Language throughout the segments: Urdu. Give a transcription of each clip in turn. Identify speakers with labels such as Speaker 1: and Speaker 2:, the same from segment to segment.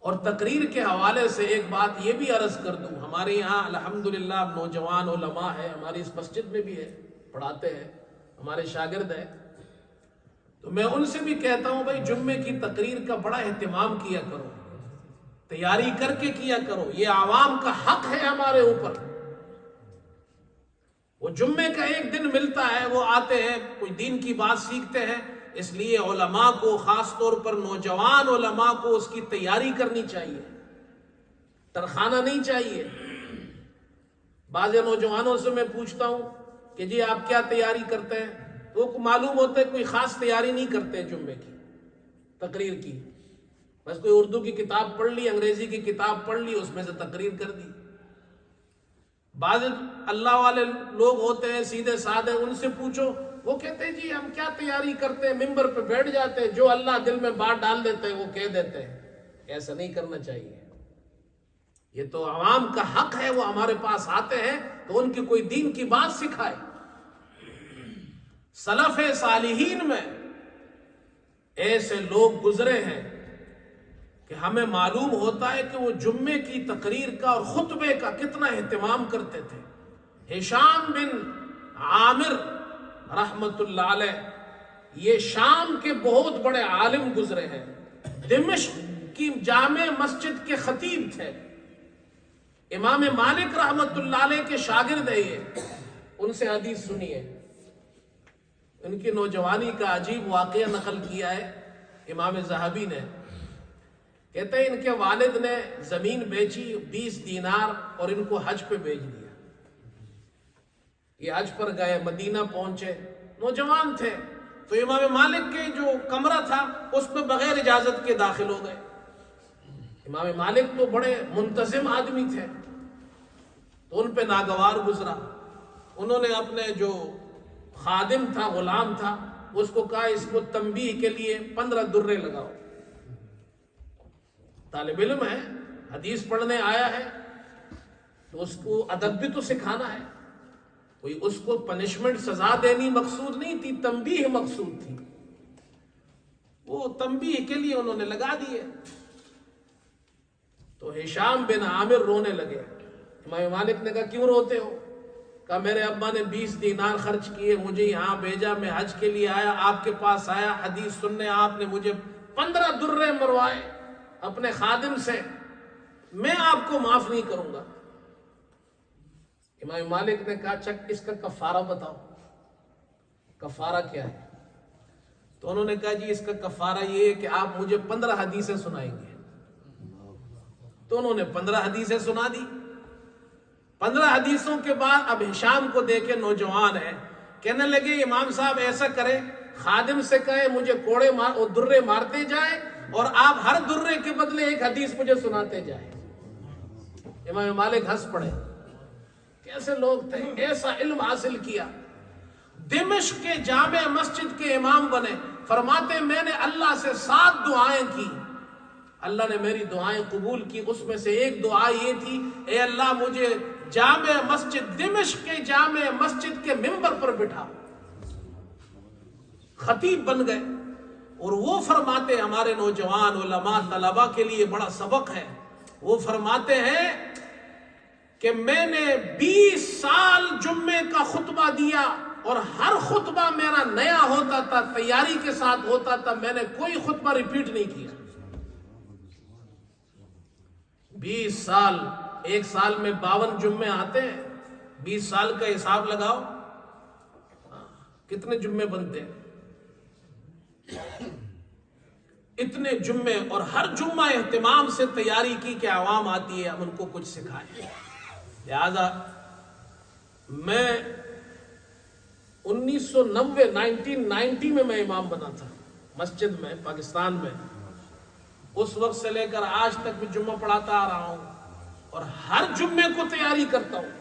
Speaker 1: اور تقریر کے حوالے سے ایک بات یہ بھی عرض کر دوں، ہمارے یہاں الحمدللہ نوجوان علماء ہیں، ہماری اس مسجد میں بھی ہے، پڑھاتے ہیں، ہمارے شاگرد ہیں، تو میں ان سے بھی کہتا ہوں بھائی جمعے کی تقریر کا بڑا اہتمام کیا کرو، تیاری کر کے کیا کرو، یہ عوام کا حق ہے ہمارے اوپر۔ وہ جمعے کا ایک دن ملتا ہے، وہ آتے ہیں، کوئی دین کی بات سیکھتے ہیں، اس لیے علماء کو، خاص طور پر نوجوان علماء کو اس کی تیاری کرنی چاہیے، ترخانہ نہیں چاہیے۔ بعض نوجوانوں سے میں پوچھتا ہوں کہ جی آپ کیا تیاری کرتے ہیں، تو وہ معلوم ہوتا ہے کوئی خاص تیاری نہیں کرتے جمعے کی تقریر کی، بس کوئی اردو کی کتاب پڑھ لی، انگریزی کی کتاب پڑھ لی، اس میں سے تقریر کر دی۔ بعض اللہ والے لوگ ہوتے ہیں سیدھے سادے، ان سے پوچھو، وہ کہتے ہیں جی ہم کیا تیاری کرتے ہیں، ممبر پہ بیٹھ جاتے ہیں، جو اللہ دل میں بات ڈال دیتے ہیں وہ کہہ دیتے ہیں۔ ایسا نہیں کرنا چاہیے، یہ تو عوام کا حق ہے، وہ ہمارے پاس آتے ہیں تو ان کی کوئی دین کی بات سکھائے۔ سلف صالحین میں ایسے لوگ گزرے ہیں کہ ہمیں معلوم ہوتا ہے کہ وہ جمعے کی تقریر کا اور خطبے کا کتنا اہتمام کرتے تھے۔ ہشام بن عامر رحمت اللہ علیہ، یہ شام کے بہت بڑے عالم گزرے ہیں، دمشق کی جامع مسجد کے خطیب تھے، امام مالک رحمت اللہ علیہ کے شاگرد ہے یہ، ان سے حدیث سنی ہے۔ ان کی نوجوانی کا عجیب واقعہ نقل کیا ہے امام ذہبی نے، کہتے ہیں ان کے والد نے زمین بیچی 20 دینار اور ان کو حج پہ بھیج دیا۔ یہ حج پر گئے، مدینہ پہنچے، نوجوان تھے، تو امام مالک کے جو کمرہ تھا اس میں بغیر اجازت کے داخل ہو گئے۔ امام مالک تو بڑے منتظم آدمی تھے، تو ان پہ ناگوار گزرا۔ انہوں نے اپنے جو خادم تھا، غلام تھا، اس کو کہا اس کو تنبیہ کے لیے 15 درے لگاؤ۔ طالب علم ہے، حدیث پڑھنے آیا ہے، تو اس کو ادب بھی تو سکھانا ہے، کوئی اس کو پنشمنٹ سزا دینی مقصود نہیں تھی، تنبیہ مقصود تھی۔ وہ تنبیہ کے لیے انہوں نے لگا دیے، تو ہشام بن عامر رونے لگے۔ امام مالک نے کہا کیوں روتے ہو؟ کہا میرے ابا نے 20 دینار خرچ کیے، مجھے یہاں بھیجا، میں حج کے لیے آیا، آپ کے پاس آیا، حدیث سننے، آپ نے مجھے 15 درے مروائے اپنے خادم سے، میں آپ کو معاف نہیں کروں گا۔ امام مالک نے کہا اچھا اس کا کفارہ بتاؤ، کفارہ کیا ہے؟ تو انہوں نے کہا جی اس کا کفارہ یہ ہے کہ آپ مجھے 15 حدیثیں سنائیں گے۔ تو انہوں نے 15 حدیثیں سنا دی۔ 15 حدیثوں کے بعد اب ہشام کو دیکھے نوجوان ہے، کہنے لگے امام صاحب ایسا کریں، خادم سے کہیں مجھے کوڑے درے مارتے جائیں اور آپ ہر درے کے بدلے ایک حدیث مجھے سناتے جائیں۔ امام مالک ہنس پڑے، کیسے لوگ تھے، ایسا علم حاصل کیا، دمشق کے جامع مسجد کے امام بنے۔ فرماتے میں نے اللہ سے 7 دعائیں کی، اللہ نے میری دعائیں قبول کی، اس میں سے ایک دعا یہ تھی اے اللہ مجھے جامع مسجد دمشق کے جامع مسجد کے منبر پر بٹھا۔ خطیب بن گئے، اور وہ فرماتے ہمارے نوجوان علماء طلباء کے لیے بڑا سبق ہے، وہ فرماتے ہیں کہ میں نے 20 سال جمعے کا خطبہ دیا اور ہر خطبہ میرا نیا ہوتا تھا، تیاری کے ساتھ ہوتا تھا، میں نے کوئی خطبہ ریپیٹ نہیں کیا۔ 20 سال، ایک سال میں 52 جمعے آتے ہیں، 20 سال کا حساب لگاؤ کتنے جمعے بنتے ہیں، اتنے جمعے، اور ہر جمعہ اہتمام سے تیاری کی کہ عوام آتی ہے ہم ان کو کچھ سکھائیں۔ لہذا میں 1990 میں امام بنا تھا مسجد میں پاکستان میں، اس وقت سے لے کر آج تک میں جمعہ پڑھاتا آ رہا ہوں اور ہر جمعے کو تیاری کرتا ہوں،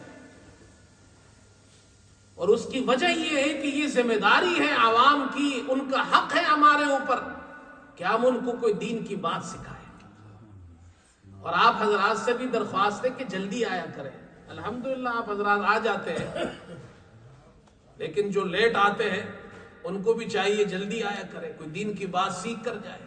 Speaker 1: اور اس کی وجہ یہ ہے کہ یہ ذمہ داری ہے عوام کی، ان کا حق ہے ہمارے اوپر کہ ہم ان کو کوئی دین کی بات سکھائیں۔ اور آپ حضرات سے بھی درخواست ہے کہ جلدی آیا کریں، الحمدللہ آپ حضرات آ جاتے ہیں، لیکن جو لیٹ آتے ہیں ان کو بھی چاہیے جلدی آیا کریں، کوئی دین کی بات سیکھ کر جائے۔